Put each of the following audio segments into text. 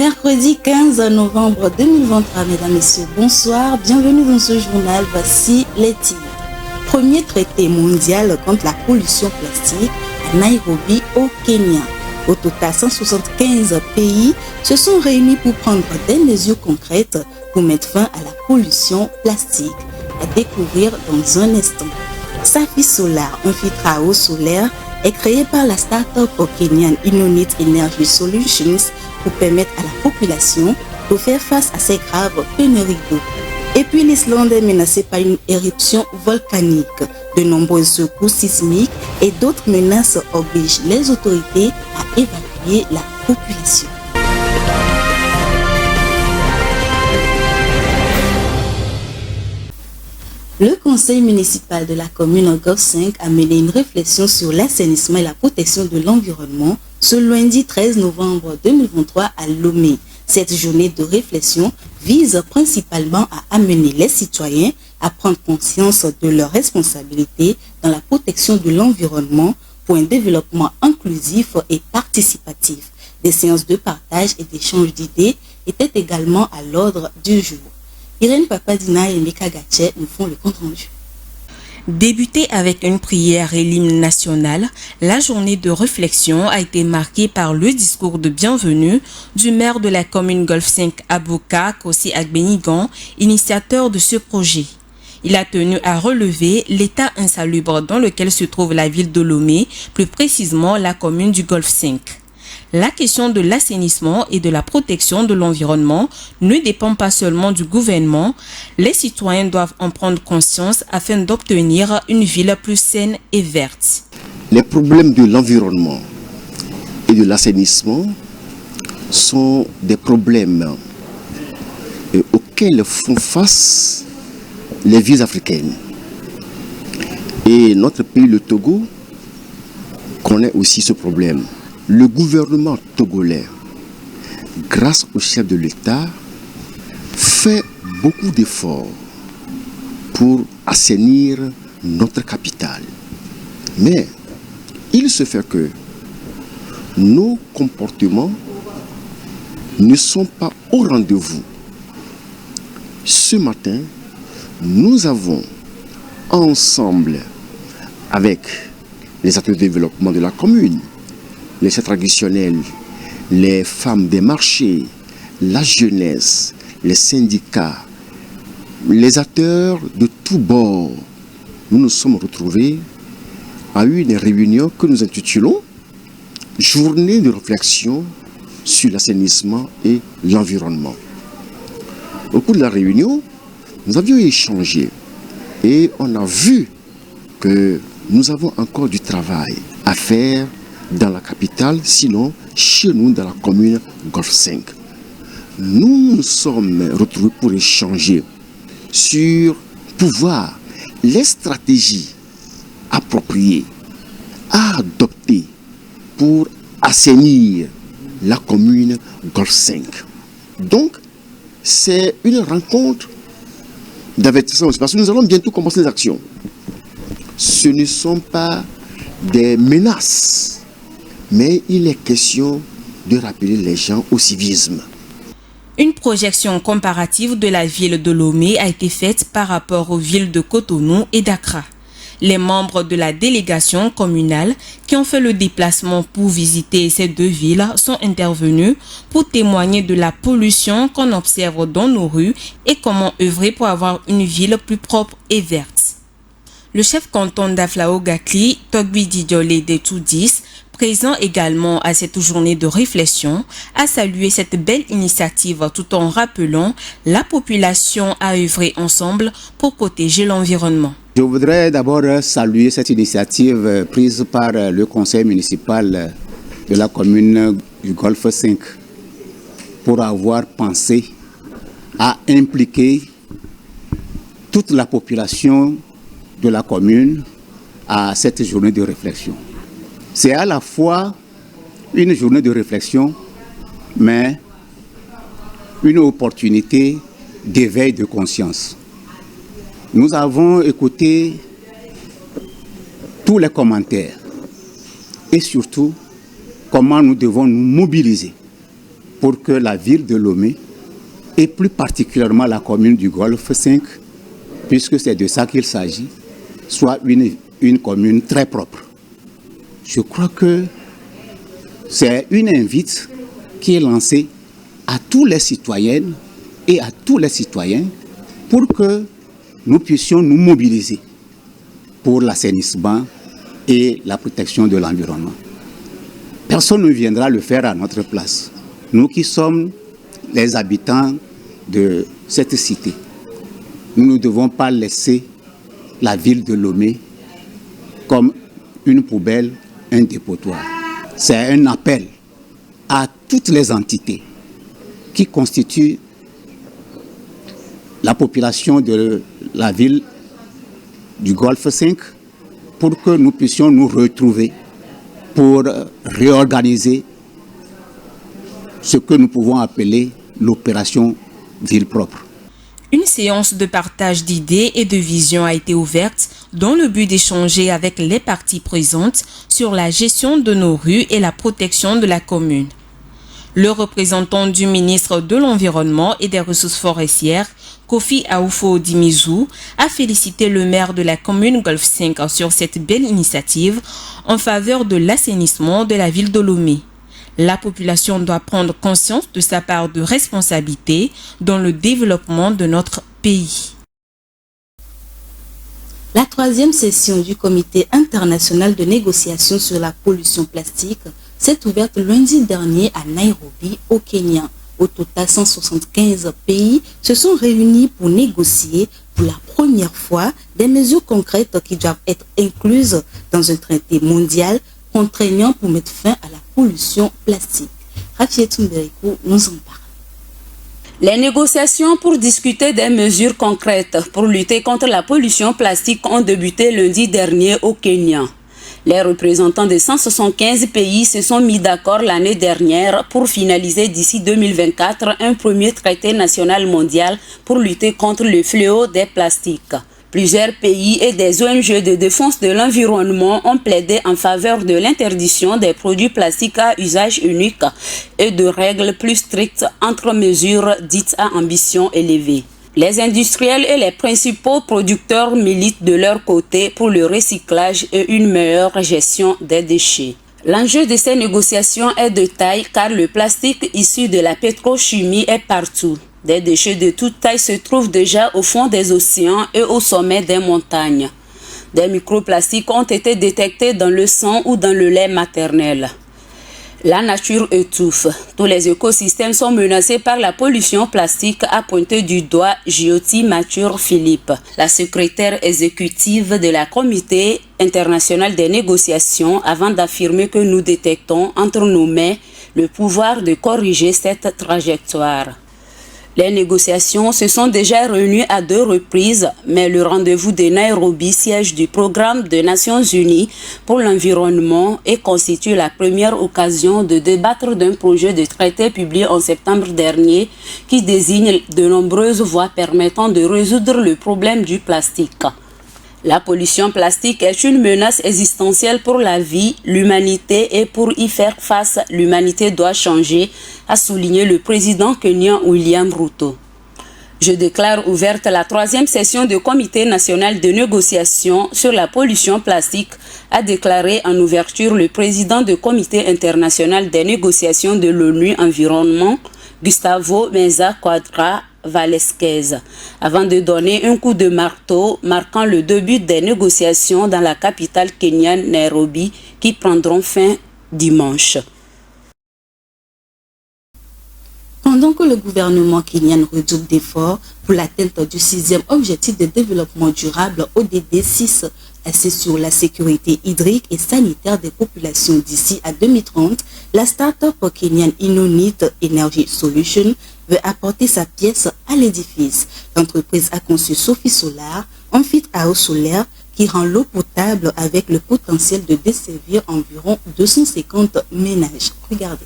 Mercredi 15 novembre 2023, mesdames, messieurs, bonsoir, bienvenue dans ce journal, voici les titres. Premier traité mondial contre la pollution plastique à Nairobi au Kenya. Au total, 175 pays se sont réunis pour prendre des mesures concrètes pour mettre fin à la pollution plastique. À découvrir dans un instant. Safi Solar, un filtre à eau solaire, est créé par la start-up kenyane Inonit Energy Solutions pour permettre à la population de faire face à ces graves pénuries d'eau. Et puis l'Islande est menacée par une éruption volcanique. De nombreuses secousses sismiques et d'autres menaces obligent les autorités à évacuer la population. Le conseil municipal de la commune Golf 5 a mené une réflexion sur l'assainissement et la protection de l'environnement ce lundi 13 novembre 2023 à Lomé. Cette journée de réflexion vise principalement à amener les citoyens à prendre conscience de leurs responsabilités dans la protection de l'environnement pour un développement inclusif et participatif. Des séances de partage et d'échange d'idées étaient également à l'ordre du jour. Irène Papadina et Mika Gatche nous font le compte rendu. Débutée avec une prière et l'hymne national, la journée de réflexion a été marquée par le discours de bienvenue du maire de la commune Golf 5 Abouka, Kossi Agbenigan, initiateur de ce projet. Il a tenu à relever l'état insalubre dans lequel se trouve la ville de Lomé, plus précisément la commune du Golf 5. La question de l'assainissement et de la protection de l'environnement ne dépend pas seulement du gouvernement. Les citoyens doivent en prendre conscience afin d'obtenir une ville plus saine et verte. Les problèmes de l'environnement et de l'assainissement sont des problèmes auxquels font face les villes africaines. Et notre pays, le Togo, connaît aussi ce problème. Le gouvernement togolais, grâce au chef de l'État, fait beaucoup d'efforts pour assainir notre capitale. Mais il se fait que nos comportements ne sont pas au rendez-vous. Ce matin, nous avons ensemble avec les acteurs de développement de la commune, les chefs traditionnels, les femmes des marchés, la jeunesse, les syndicats, les acteurs de tous bords, nous nous sommes retrouvés à une réunion que nous intitulons « Journée de réflexion sur l'assainissement et l'environnement ». Au cours de la réunion, nous avions échangé et on a vu que nous avons encore du travail à faire dans la capitale, sinon chez nous dans la commune Golf 5. Nous nous sommes retrouvés pour échanger sur pouvoir les stratégies appropriées à adopter pour assainir la commune Golf 5. Donc, c'est une rencontre d'avertissement parce que nous allons bientôt commencer les actions. Ce ne sont pas des menaces, mais il est question de rappeler les gens au civisme. Une projection comparative de la ville de Lomé a été faite par rapport aux villes de Cotonou et d'Accra. Les membres de la délégation communale qui ont fait le déplacement pour visiter ces deux villes sont intervenus pour témoigner de la pollution qu'on observe dans nos rues et comment œuvrer pour avoir une ville plus propre et verte. Le chef canton d'Aflao Gatli, Togbi Didiole de Toudis, présent également à cette journée de réflexion, a salué cette belle initiative tout en rappelant la population à œuvrer ensemble pour protéger l'environnement. Je voudrais d'abord saluer cette initiative prise par le conseil municipal de la commune du Golfe 5 pour avoir pensé à impliquer toute la population de la commune à cette journée de réflexion. C'est à la fois une journée de réflexion, mais une opportunité d'éveil de conscience. Nous avons écouté tous les commentaires et surtout comment nous devons nous mobiliser pour que la ville de Lomé, et plus particulièrement la commune du Golfe 5, puisque c'est de ça qu'il s'agit, soit une commune très propre. Je crois que c'est une invite qui est lancée à tous les citoyennes et à tous les citoyens pour que nous puissions nous mobiliser pour l'assainissement et la protection de l'environnement. Personne ne viendra le faire à notre place. Nous qui sommes les habitants de cette cité, nous ne devons pas laisser la ville de Lomé comme une poubelle, un dépotoir. C'est un appel à toutes les entités qui constituent la population de la ville du Golfe 5 pour que nous puissions nous retrouver pour réorganiser ce que nous pouvons appeler l'opération Ville propre. Une séance de partage d'idées et de visions a été ouverte dans le but d'échanger avec les parties présentes sur la gestion de nos rues et la protection de la commune. Le représentant du ministre de l'Environnement et des Ressources forestières, Kofi Aoufo Dimizou, a félicité le maire de la commune Golfe 5 sur cette belle initiative en faveur de l'assainissement de la ville de Lomé. La population doit prendre conscience de sa part de responsabilité dans le développement de notre pays. La troisième session du Comité international de négociation sur la pollution plastique s'est ouverte lundi dernier à Nairobi, au Kenya. Au total, 175 pays se sont réunis pour négocier pour la première fois des mesures concrètes qui doivent être incluses dans un traité mondial contraignant pour mettre fin à la pollution plastique. Rafiet Mberikou nous en parle. Les négociations pour discuter des mesures concrètes pour lutter contre la pollution plastique ont débuté lundi dernier au Kenya. Les représentants de 175 pays se sont mis d'accord l'année dernière pour finaliser d'ici 2024 un premier traité national mondial pour lutter contre le fléau des plastiques. Plusieurs pays et des ONG de défense de l'environnement ont plaidé en faveur de l'interdiction des produits plastiques à usage unique et de règles plus strictes entre mesures dites à ambition élevée. Les industriels et les principaux producteurs militent de leur côté pour le recyclage et une meilleure gestion des déchets. L'enjeu de ces négociations est de taille car le plastique issu de la pétrochimie est partout. Des déchets de toute taille se trouvent déjà au fond des océans et au sommet des montagnes. Des microplastiques ont été détectés dans le sang ou dans le lait maternel. La nature étouffe. Tous les écosystèmes sont menacés par la pollution plastique, a pointé du doigt Jyoti Mathur Philippe, la secrétaire exécutive de la Comité international des négociations, avant d'affirmer que nous détectons entre nos mains le pouvoir de corriger cette trajectoire. Les négociations se sont déjà réunies à 2 reprises, mais le rendez-vous de Nairobi, siège du programme des Nations Unies pour l'environnement, et constitue la première occasion de débattre d'un projet de traité publié en septembre dernier qui désigne de nombreuses voies permettant de résoudre le problème du plastique. La pollution plastique est une menace existentielle pour la vie, l'humanité, et pour y faire face, l'humanité doit changer, a souligné le président kenyan William Ruto. Je déclare ouverte la 3e session du Comité national de négociation sur la pollution plastique, a déclaré en ouverture le président du Comité international des négociations de l'ONU Environnement, Gustavo Menza Quadra Valesquez, avant de donner un coup de marteau marquant le début des négociations dans la capitale kenyane Nairobi qui prendront fin dimanche. Pendant que le gouvernement kenyan redouble d'efforts pour l'atteinte du 6e objectif de développement durable ODD 6, assis sur la sécurité hydrique et sanitaire des populations d'ici à 2030, la start-up kenyane Inonit Energy Solutions veut apporter sa pièce à l'édifice. L'entreprise a conçu Sophie Solar, un filtre à eau solaire qui rend l'eau potable avec le potentiel de desservir environ 250 ménages. Regardez.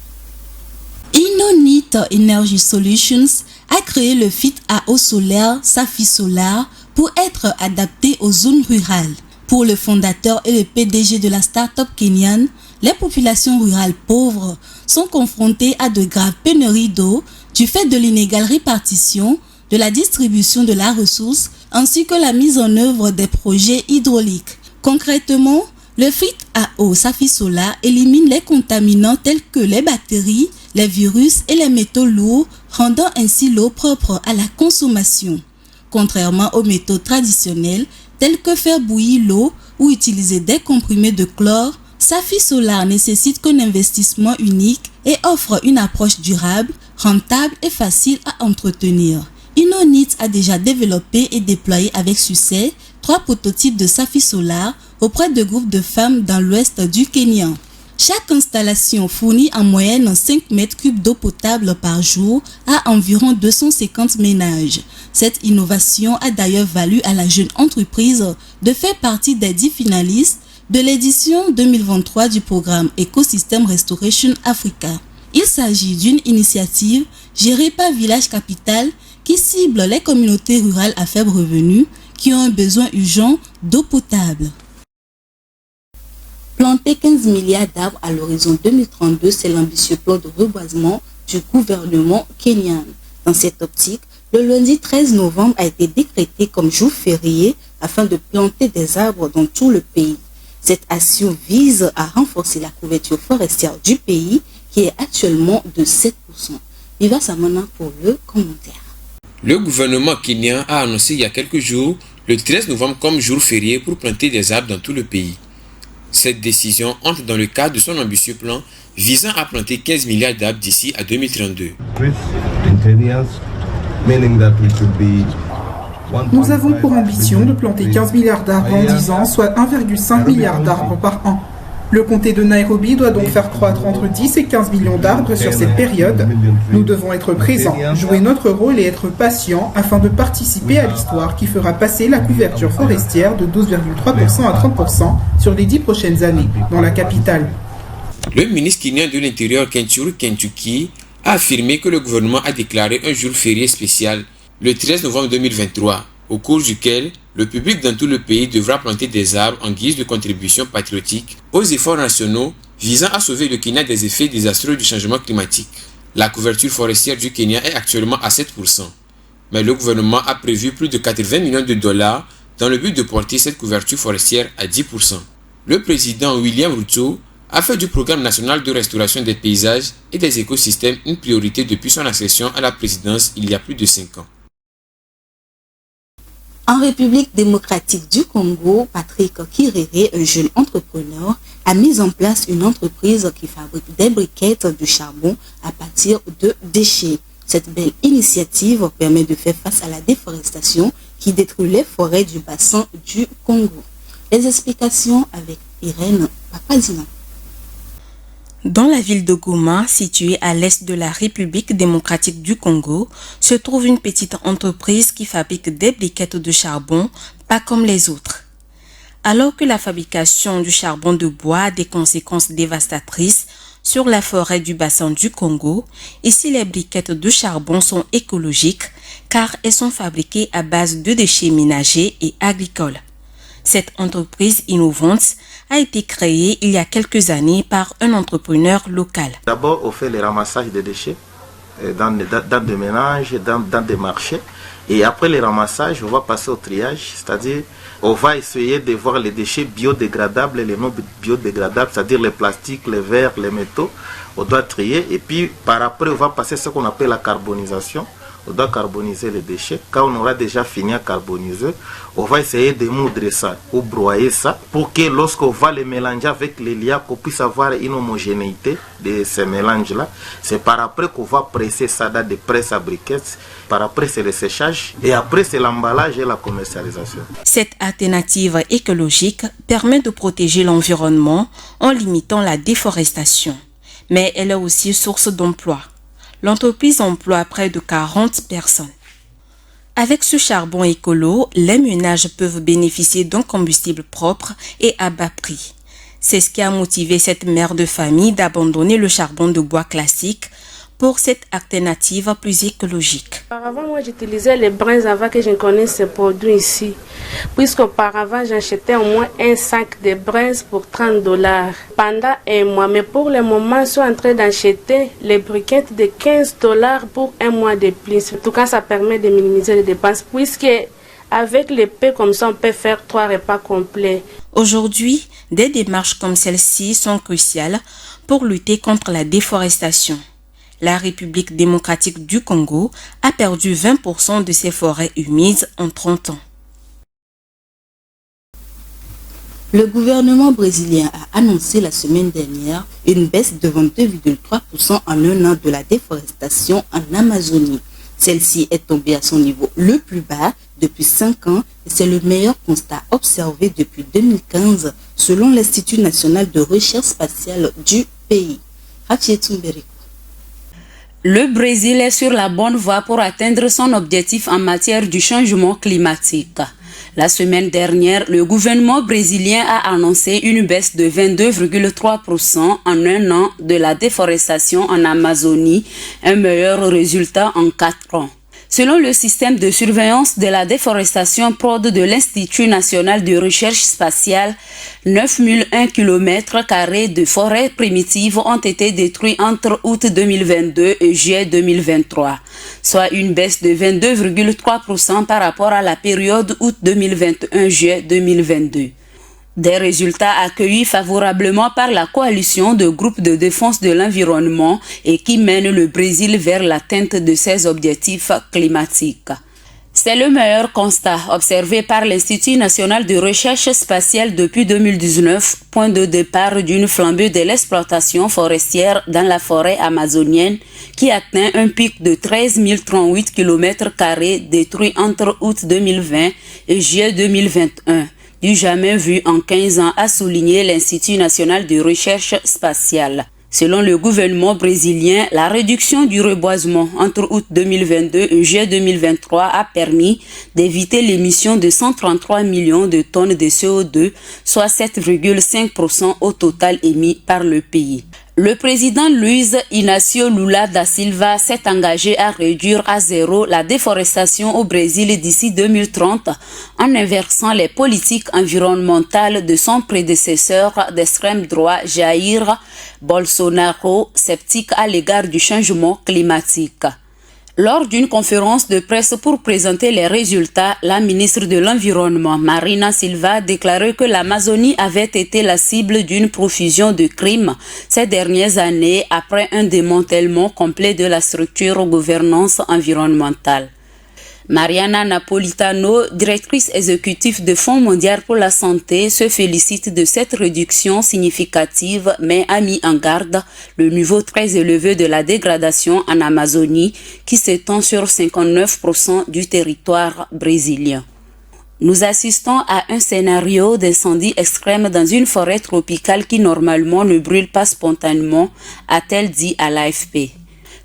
Inonit Energy Solutions a créé le filtre à eau solaire Sophie Solar pour être adapté aux zones rurales. Pour le fondateur et le PDG de la start-up kenyane, les populations rurales pauvres sont confrontées à de graves pénuries d'eau du fait de l'inégale répartition, de la distribution de la ressource ainsi que la mise en œuvre des projets hydrauliques. Concrètement, le filtre à eau Safisolar élimine les contaminants tels que les bactéries, les virus et les métaux lourds, rendant ainsi l'eau propre à la consommation. Contrairement aux méthodes traditionnelles telles que faire bouillir l'eau ou utiliser des comprimés de chlore, Safisolar nécessite qu'un investissement unique et offre une approche durable, rentable et facile à entretenir. Inonit a déjà développé et déployé avec succès 3 prototypes de Safisolar auprès de groupes de femmes dans l'ouest du Kenya. Chaque installation fournit en moyenne 5 mètres cubes d'eau potable par jour à environ 250 ménages. Cette innovation a d'ailleurs valu à la jeune entreprise de faire partie des 10 finalistes de l'édition 2023 du programme Ecosystem Restoration Africa. Il s'agit d'une initiative gérée par Village Capital qui cible les communautés rurales à faible revenu qui ont un besoin urgent d'eau potable. Planter 15 milliards d'arbres à l'horizon 2032, c'est l'ambitieux plan de reboisement du gouvernement kenyan. Dans cette optique, le lundi 13 novembre a été décrété comme jour férié afin de planter des arbres dans tout le pays. Cette action vise à renforcer la couverture forestière du pays qui est actuellement de 7%. Viva Samana pour le commentaire. Le gouvernement kenyan a annoncé il y a quelques jours le 13 novembre comme jour férié pour planter des arbres dans tout le pays. Cette décision entre dans le cadre de son ambitieux plan visant à planter 15 milliards d'arbres d'ici à 2032. Nous avons pour ambition de planter 15 milliards d'arbres en 10 ans, soit 1,5 milliard d'arbres par an. Le comté de Nairobi doit donc faire croître entre 10 et 15 millions d'arbres sur cette période. Nous devons être présents, jouer notre rôle et être patients afin de participer à l'histoire qui fera passer la couverture forestière de 12,3% à 30% sur les 10 prochaines années dans la capitale. Le ministre kenyan de l'Intérieur Kithure Kindiki a affirmé que le gouvernement a déclaré un jour férié spécial le 13 novembre 2023, au cours duquel le public dans tout le pays devra planter des arbres en guise de contribution patriotique aux efforts nationaux visant à sauver le Kenya des effets désastreux du changement climatique. La couverture forestière du Kenya est actuellement à 7%, mais le gouvernement a prévu plus de 80 millions de dollars dans le but de porter cette couverture forestière à 10%. Le président William Ruto a fait du programme national de restauration des paysages et des écosystèmes une priorité depuis son accession à la présidence il y a plus de 5 ans. En République démocratique du Congo, Patrick Kirere, un jeune entrepreneur, a mis en place une entreprise qui fabrique des briquettes de charbon à partir de déchets. Cette belle initiative permet de faire face à la déforestation qui détruit les forêts du bassin du Congo. Les explications avec Irène Papadina. Dans la ville de Goma, située à l'est de la République démocratique du Congo, se trouve une petite entreprise qui fabrique des briquettes de charbon, pas comme les autres. Alors que la fabrication du charbon de bois a des conséquences dévastatrices sur la forêt du bassin du Congo, ici les briquettes de charbon sont écologiques car elles sont fabriquées à base de déchets ménagers et agricoles. Cette entreprise innovante a été créée il y a quelques années par un entrepreneur local. D'abord, on fait le ramassage des déchets dans des ménages, dans des marchés. Et après le ramassage, on va passer au triage, c'est-à-dire on va essayer de voir les déchets biodégradables et les non biodégradables, c'est-à-dire les plastiques, les verres, les métaux. On doit trier et puis par après, on va passer ce qu'on appelle la carbonisation. On doit carboniser les déchets. Quand on aura déjà fini à carboniser, on va essayer de moudre ça ou broyer ça pour que lorsqu'on va les mélanger avec les liens, qu'on puisse avoir une homogénéité de ces mélanges-là. C'est par après qu'on va presser ça dans des presses à briquettes. Par après, c'est le séchage et après, c'est l'emballage et la commercialisation. Cette alternative écologique permet de protéger l'environnement en limitant la déforestation. Mais elle est aussi source d'emploi. L'entreprise emploie près de 40 personnes. Avec ce charbon écolo, les ménages peuvent bénéficier d'un combustible propre et à bas prix. C'est ce qui a motivé cette mère de famille d'abandonner le charbon de bois classique pour cette alternative plus écologique. Auparavant, moi j'utilisais les brins avant que je connaisse ces produits ici. Puisqu'auparavant, j'achetais au moins un sac de brins pour $30 pendant un mois. Mais pour le moment, je suis en train d'acheter les briquettes de $15 pour un mois de plus. En tout cas, ça permet de minimiser les dépenses puisque avec les paix comme ça, on peut faire 3 repas complets. Aujourd'hui, des démarches comme celle-ci sont cruciales pour lutter contre la déforestation. La République démocratique du Congo a perdu 20% de ses forêts humides en 30 ans. Le gouvernement brésilien a annoncé la semaine dernière une baisse de 22,3% en un an de la déforestation en Amazonie. Celle-ci est tombée à son niveau le plus bas depuis 5 ans et c'est le meilleur constat observé depuis 2015 selon l'Institut national de recherche spatiale du pays. Le Brésil est sur la bonne voie pour atteindre son objectif en matière du changement climatique. La semaine dernière, le gouvernement brésilien a annoncé une baisse de 22,3% en un an de la déforestation en Amazonie, un meilleur résultat en 4 ans. Selon le système de surveillance de la déforestation PROD de l'Institut national de recherche spatiale, 9001 km² de forêts primitives ont été détruits entre août 2022 et juillet 2023, soit une baisse de 22,3% par rapport à la période août 2021-juillet 2022. Des résultats accueillis favorablement par la coalition de groupes de défense de l'environnement et qui mènent le Brésil vers l'atteinte de ses objectifs climatiques. C'est le meilleur constat observé par l'Institut national de recherche spatiale depuis 2019, point de départ d'une flambée de l'exploitation forestière dans la forêt amazonienne qui atteint un pic de 13 038 km² détruits entre août 2020 et juillet 2021. Du jamais vu en 15 ans, a souligné l'Institut national de recherche spatiale. Selon le gouvernement brésilien, la réduction du reboisement entre août 2022 et juillet 2023 a permis d'éviter l'émission de 133 millions de tonnes de CO2, soit 7,5% au total émis par le pays. Le président Luiz Inácio Lula da Silva s'est engagé à réduire à 0 la déforestation au Brésil d'ici 2030 en inversant les politiques environnementales de son prédécesseur d'extrême droite Jair Bolsonaro, sceptique à l'égard du changement climatique. Lors d'une conférence de presse pour présenter les résultats, la ministre de l'Environnement, Marina Silva, a déclaré que l'Amazonie avait été la cible d'une profusion de crimes ces dernières années après un démantèlement complet de la structure de gouvernance environnementale. Mariana Napolitano, directrice exécutive du Fonds mondial pour la santé, se félicite de cette réduction significative mais a mis en garde le niveau très élevé de la dégradation en Amazonie qui s'étend sur 59% du territoire brésilien. Nous assistons à un scénario d'incendie extrême dans une forêt tropicale qui normalement ne brûle pas spontanément, a-t-elle dit à l'AFP.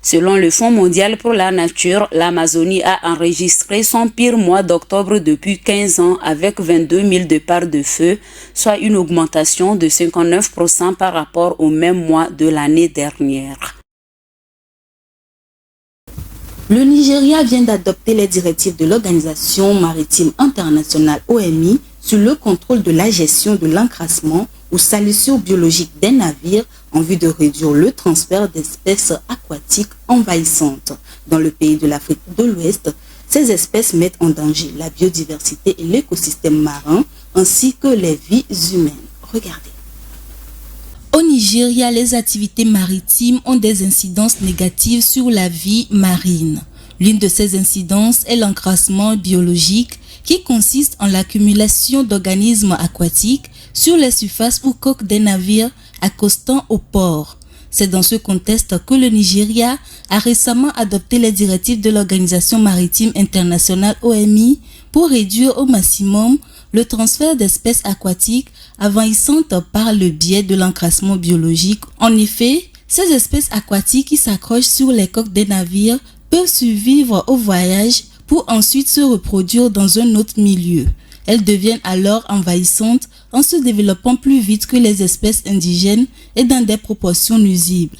Selon le Fonds mondial pour la nature, l'Amazonie a enregistré son pire mois d'octobre depuis 15 ans avec 22 000 départs de feu, soit une augmentation de 59% par rapport au même mois de l'année dernière. Le Nigeria vient d'adopter les directives de l'Organisation maritime internationale OMI sur le contrôle de la gestion de l'encrassement ou salissure biologique des navires en vue de réduire le transfert d'espèces aquatiques envahissantes. Dans le pays de l'Afrique de l'Ouest, ces espèces mettent en danger la biodiversité et l'écosystème marin ainsi que les vies humaines. Regardez. Au Nigeria, les activités maritimes ont des incidences négatives sur la vie marine. L'une de ces incidences est l'encrassement biologique qui consiste en l'accumulation d'organismes aquatiques sur les surfaces ou coques des navires accostant au port. C'est dans ce contexte que le Nigeria a récemment adopté les directives de l'Organisation maritime internationale OMI pour réduire au maximum le transfert d'espèces aquatiques envahissantes par le biais de l'encrassement biologique. En effet, ces espèces aquatiques qui s'accrochent sur les coques des navires peuvent survivre au voyage pour ensuite se reproduire dans un autre milieu. Elles deviennent alors envahissantes en se développant plus vite que les espèces indigènes et dans des proportions nuisibles.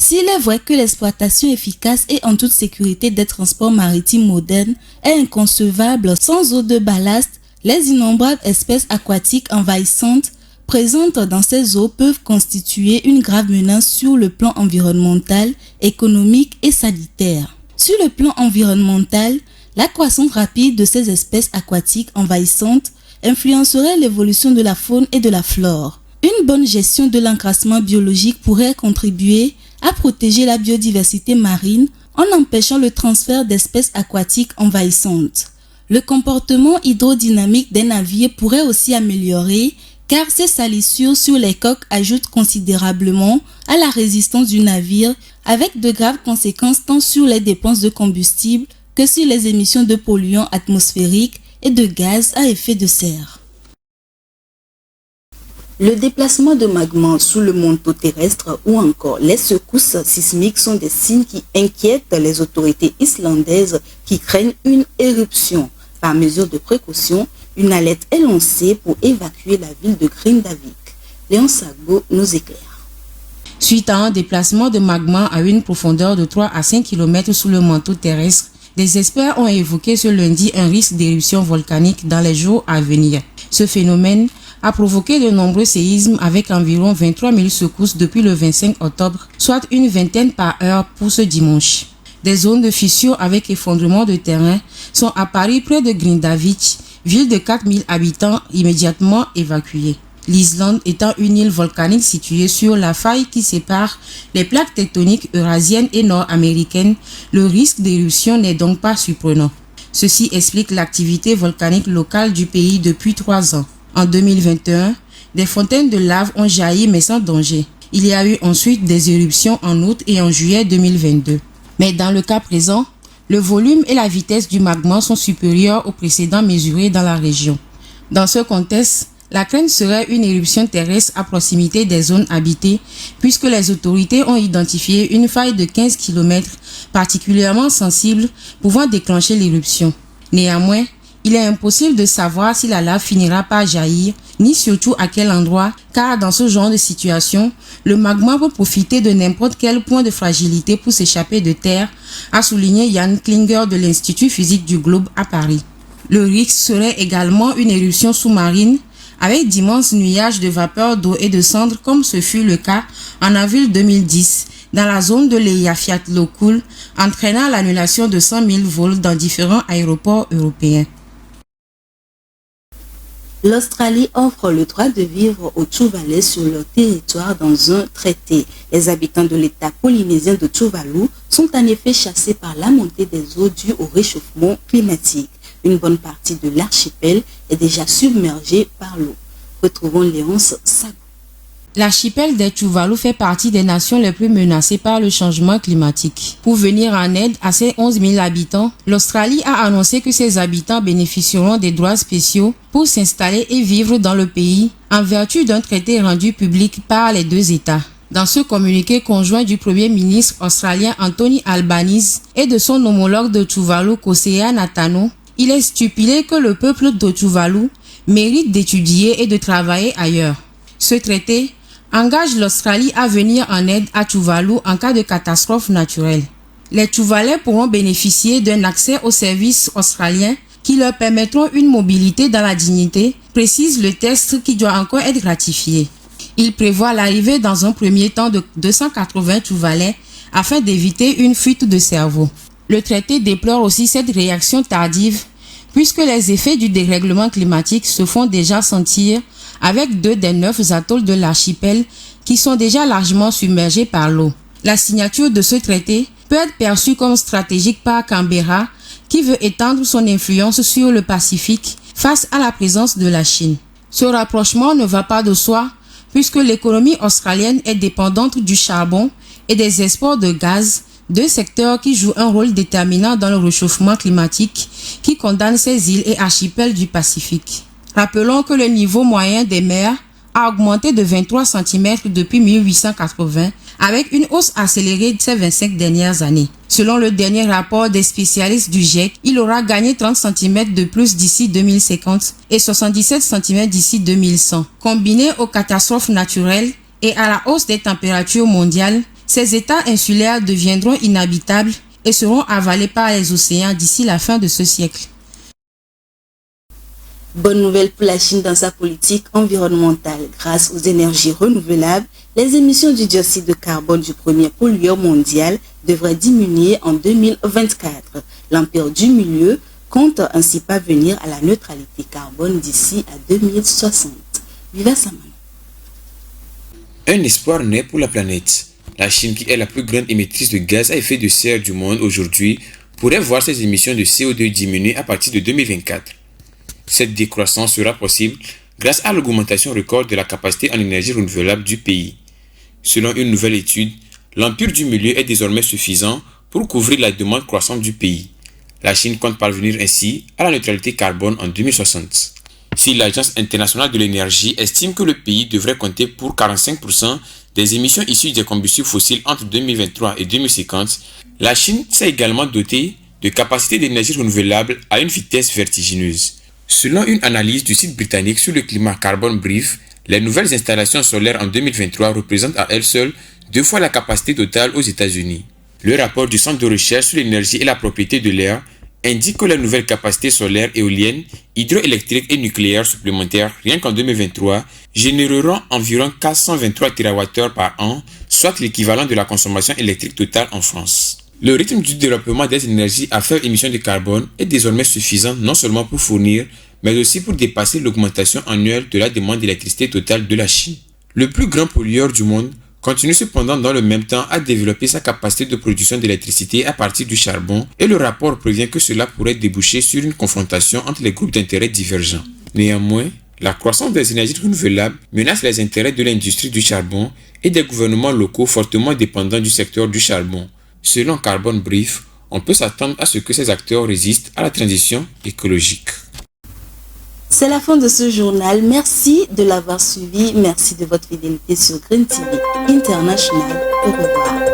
S'il est vrai que l'exploitation efficace et en toute sécurité des transports maritimes modernes est inconcevable sans eau de ballast, les innombrables espèces aquatiques envahissantes présentes dans ces eaux peuvent constituer une grave menace sur le plan environnemental, économique et sanitaire. Sur le plan environnemental, la croissance rapide de ces espèces aquatiques envahissantes influencerait l'évolution de la faune et de la flore. Une bonne gestion de l'encrassement biologique pourrait contribuer à protéger la biodiversité marine en empêchant le transfert d'espèces aquatiques envahissantes. Le comportement hydrodynamique des navires pourrait aussi améliorer car ces salissures sur les coques ajoutent considérablement à la résistance du navire avec de graves conséquences tant sur les dépenses de combustible que sur les émissions de polluants atmosphériques et de gaz à effet de serre. Le déplacement de magma sous le manteau terrestre ou encore les secousses sismiques sont des signes qui inquiètent les autorités islandaises qui craignent une éruption. Par mesure de précaution, une alerte est lancée pour évacuer la ville de Grindavik. Léon Sagbo nous éclaire. Suite à un déplacement de magma à une profondeur de 3 à 5 km sous le manteau terrestre, des experts ont évoqué ce lundi un risque d'éruption volcanique dans les jours à venir. Ce phénomène a provoqué de nombreux séismes avec environ 23 000 secousses depuis le 25 octobre, soit une vingtaine par heure pour ce dimanche. Des zones de fissures avec effondrement de terrain sont apparues près de Grindavik, ville de 4 000 habitants immédiatement évacuée. L'Islande étant une île volcanique située sur la faille qui sépare les plaques tectoniques eurasiennes et nord-américaines, le risque d'éruption n'est donc pas surprenant. Ceci explique l'activité volcanique locale du pays depuis 3 ans. En 2021, des fontaines de lave ont jailli mais sans danger. Il y a eu ensuite des éruptions en août et en juillet 2022. Mais dans le cas présent, le volume et la vitesse du magma sont supérieurs aux précédents mesurés dans la région. Dans ce contexte, la crainte serait une éruption terrestre à proximité des zones habitées puisque les autorités ont identifié une faille de 15 km particulièrement sensible pouvant déclencher l'éruption. Néanmoins, il est impossible de savoir si la lave finira par jaillir, ni surtout à quel endroit, car dans ce genre de situation, le magma peut profiter de n'importe quel point de fragilité pour s'échapper de terre, a souligné Jan Klinger de l'Institut physique du globe à Paris. Le risque serait également une éruption sous-marine, avec d'immenses nuages de vapeur d'eau et de cendres comme ce fut le cas en avril 2010 dans la zone de l'Eyjafjallajökull, entraînant l'annulation de 100 000 vols dans différents aéroports européens. L'Australie offre le droit de vivre aux Tuvalu sur leur territoire dans un traité. Les habitants de l'État polynésien de Tuvalu sont en effet chassés par la montée des eaux due au réchauffement climatique. Une bonne partie de l'archipel est déjà submergée par l'eau. Retrouvons Léonce Sagbo. L'archipel des Tuvalu fait partie des nations les plus menacées par le changement climatique. Pour venir en aide à ses 11 000 habitants, l'Australie a annoncé que ses habitants bénéficieront des droits spéciaux pour s'installer et vivre dans le pays en vertu d'un traité rendu public par les deux États. Dans ce communiqué conjoint du Premier ministre australien Anthony Albanese et de son homologue de Tuvalu Kosea Natano, il est stipulé que le peuple de Tuvalu mérite d'étudier et de travailler ailleurs. Ce traité engage l'Australie à venir en aide à Tuvalu en cas de catastrophe naturelle. Les Tuvalais pourront bénéficier d'un accès aux services australiens qui leur permettront une mobilité dans la dignité, précise le texte qui doit encore être ratifié. Il prévoit l'arrivée dans un premier temps de 280 Tuvalais afin d'éviter une fuite de cerveau. Le traité déplore aussi cette réaction tardive puisque les effets du dérèglement climatique se font déjà sentir avec 2 des 9 atolls de l'archipel qui sont déjà largement submergés par l'eau. La signature de ce traité peut être perçue comme stratégique par Canberra qui veut étendre son influence sur le Pacifique face à la présence de la Chine. Ce rapprochement ne va pas de soi puisque l'économie australienne est dépendante du charbon et des exports de gaz, 2 secteurs qui jouent un rôle déterminant dans le réchauffement climatique qui condamne ces îles et archipels du Pacifique. Rappelons que le niveau moyen des mers a augmenté de 23 cm depuis 1880, avec une hausse accélérée ces 25 dernières années. Selon le dernier rapport des spécialistes du GIEC, il aura gagné 30 cm de plus d'ici 2050 et 77 cm d'ici 2100. Combiné aux catastrophes naturelles et à la hausse des températures mondiales, Ces États insulaires deviendront inhabitables et seront avalés par les océans d'ici la fin de ce siècle. Bonne nouvelle pour la Chine dans sa politique environnementale. Grâce aux énergies renouvelables, les émissions du dioxyde de carbone du premier pollueur mondial devraient diminuer en 2024. L'Empire du Milieu compte ainsi parvenir à la neutralité carbone d'ici à 2060. Viva Samana. Un espoir naît pour la planète. La Chine, qui est la plus grande émettrice de gaz à effet de serre du monde aujourd'hui, pourrait voir ses émissions de CO2 diminuer à partir de 2024. Cette décroissance sera possible grâce à l'augmentation record de la capacité en énergie renouvelable du pays. Selon une nouvelle étude, l'Empire du Milieu est désormais suffisant pour couvrir la demande croissante du pays. La Chine compte parvenir ainsi à la neutralité carbone en 2060. Si l'Agence internationale de l'énergie estime que le pays devrait compter pour 45% des émissions issues des combustibles fossiles entre 2023 et 2050, la Chine s'est également dotée de capacités d'énergie renouvelable à une vitesse vertigineuse. Selon une analyse du site britannique sur le climat Carbon Brief, les nouvelles installations solaires en 2023 représentent à elles seules 2 fois la capacité totale aux États-Unis. Le rapport du Centre de recherche sur l'énergie et la propriété de l'air indique que les nouvelles capacités solaires, éoliennes, hydroélectriques et nucléaires supplémentaires, rien qu'en 2023, généreront environ 423 TWh par an, soit l'équivalent de la consommation électrique totale en France. Le rythme du développement des énergies à faible émission de carbone est désormais suffisant non seulement pour fournir, mais aussi pour dépasser l'augmentation annuelle de la demande d'électricité totale de la Chine. Le plus grand pollueur du monde continue cependant dans le même temps à développer sa capacité de production d'électricité à partir du charbon et le rapport prévient que cela pourrait déboucher sur une confrontation entre les groupes d'intérêts divergents. Néanmoins, la croissance des énergies renouvelables menace les intérêts de l'industrie du charbon et des gouvernements locaux fortement dépendants du secteur du charbon. Selon Carbon Brief, on peut s'attendre à ce que ces acteurs résistent à la transition écologique. C'est la fin de ce journal. Merci de l'avoir suivi. Merci de votre fidélité sur Green TV International. Au revoir.